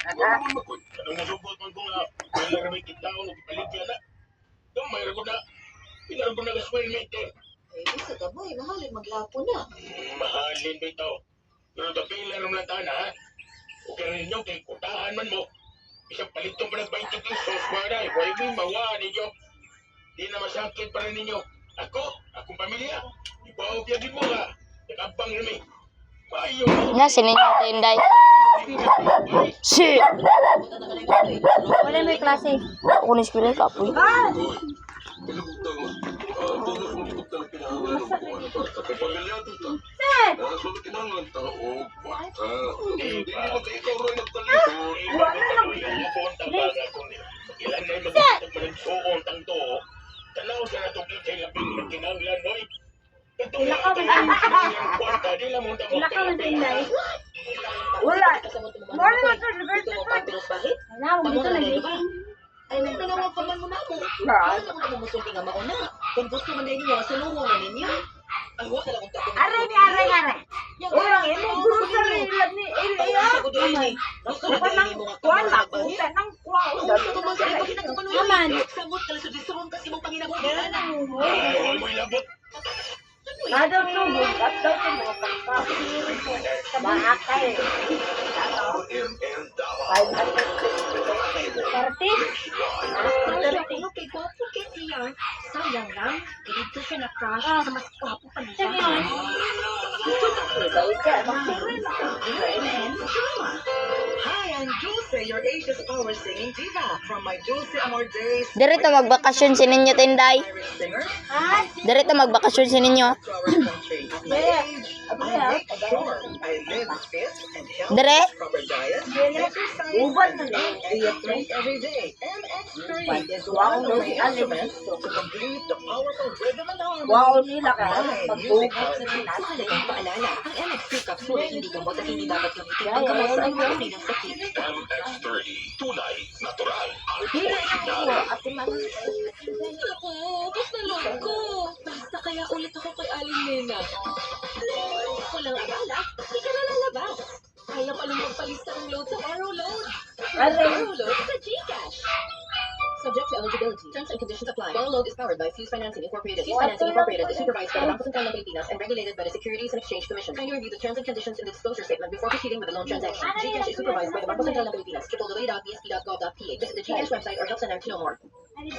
Anong masubot man kung kailan may kita o nagpaligyan na. Gamay ko na. Pinaro ko na gaswell meter. Eh, di sa gamay, mahalin maglapo na. Mahalin ba ito? Pero tapila rin na tana, ha? O kaya ninyo, kay kutahan man mo. Isang palitong pa ng 20 pesos, waray. Huwag mo mawa ninyo. Di na masakit pa rin ninyo. Akong pamilya. Ibaw piyagin mo ka. Nakabang rin eh. Maayo mo. Nga, sinin yung tinday. Si! Wala may klase. Ako na eskwela, kapoy. Wala. Wala na ito. Alam, dito na dito. Ay, nagtanawag pa man mo na mo. Ano mo na musulti nga mauna? Kung gusto man na ninyo, masulungan na ninyo. Ay, wala na kong tapos. Aray. Urang imo, grocery lang ni Ilya. Gusto pa ng kuwan, makuta ng kuwan. Gusto man sa ito, kinagkapanuhin. Samot ka lang sa disurong kasi mong panginabuhan. Ay, may labot. Madam nubog at daw ko mga pagkakasirin ko sa bakay. Party? Party? Kay gwapo kay siya. Sayang lang. Dito siya na-crush sa mas gwapo pa niya. Hi, I'm Dulce, your Asia's power singing diva. From my Dulce Amor days, Dirito magbakasyon si ninyo, tinday. Irish singer. Dirito magbakasyon si ninyo. Dire? Uban na lang. Every day. MX3 is one of the elements to complete the powerful rhythm and harmony. Wow, nila ka. Pag-ugat sa pinasa. Paalala, ang MX3 capsule ay hindi gamot at hindi dapat gamitin ang gamot sa anumang uri ng sakit. MX3, tunay, natural, Ako, ate mami. Ako, basta lang ko. Basta kaya ulit ako kay Aling Nena. Walang abala, hindi ka na lalabas. Kaya palang magpalista ng load sa Arrow Load. Arrow Load sa GCash. Subject to eligibility. Terms and conditions apply. Arrow Load is powered by Fuse Financing Incorporated. Fuse Financing Incorporated is supervised by the Banco Central ng Pilipinas and regulated by the Securities and Exchange Commission. Kindly review the terms and conditions in the disclosure statement before proceeding with the loan transaction. GCash is supervised by the Banco Central ng Pilipinas. www.bsp.gov.ph. Visit the GCash website or help center to know more. Ano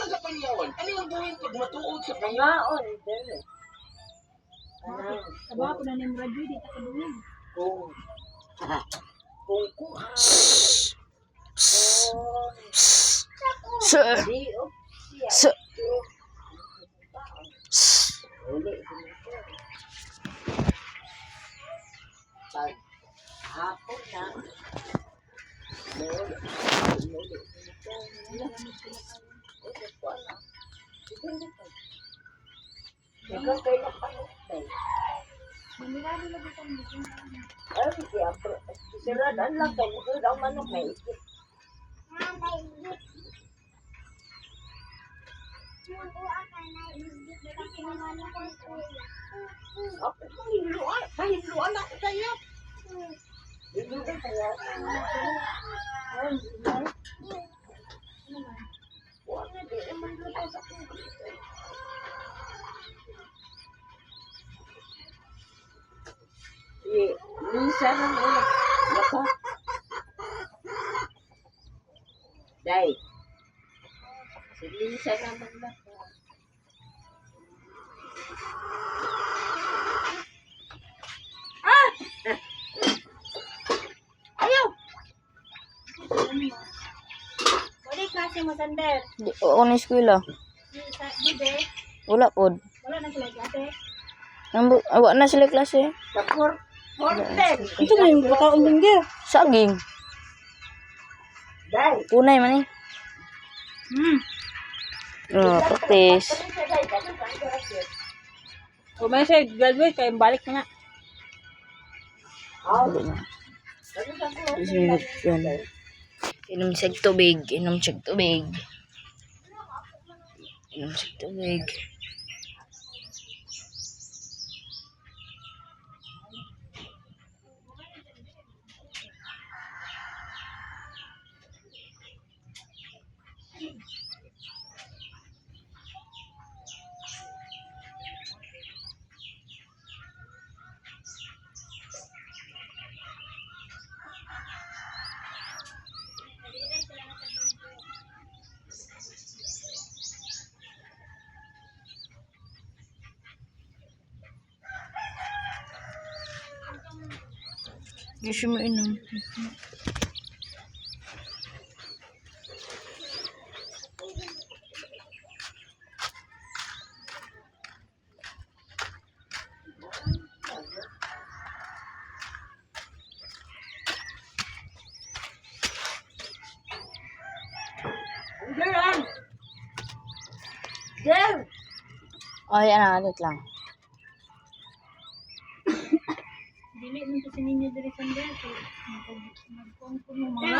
sa panyawan? Ano yung buhin pag matuod sa panyawan? Ngaon, dere. Sabaw ko na ng radio, di ka kaduhin. Kung ko. Sir. Di, Sir. uli. Pag hapon na. Ikaw kayo na panutay. Manilado na dito ang mukhang. Ay, siyempre. Siradan lang kayo. Ito ang manok na ikit. Ako, pahinluan ako sa'yo. Hinluan kaya. Huwag na di naman luto sa kumputer. Lisa na ulit. Baka. Day. Si Lisa naman baka. Ayaw! Wala yung klase mo, Sander. Ako na eskwela. Hindi. Wala po. Wala na sila klase. Awa na sila klase. Tapos, Horten. Ito na yung bataon din dia. Saging. Day. Punay man eh. Practice. Kung may siya graduate, kaya balik na nga. Inom siya tubig. Inom siya tubig. Inom siya tubig. Hindi siya mainom. Ay, alit lang. Dili man kasi ninyo diri sa dito. Nagkuhan ko ng mga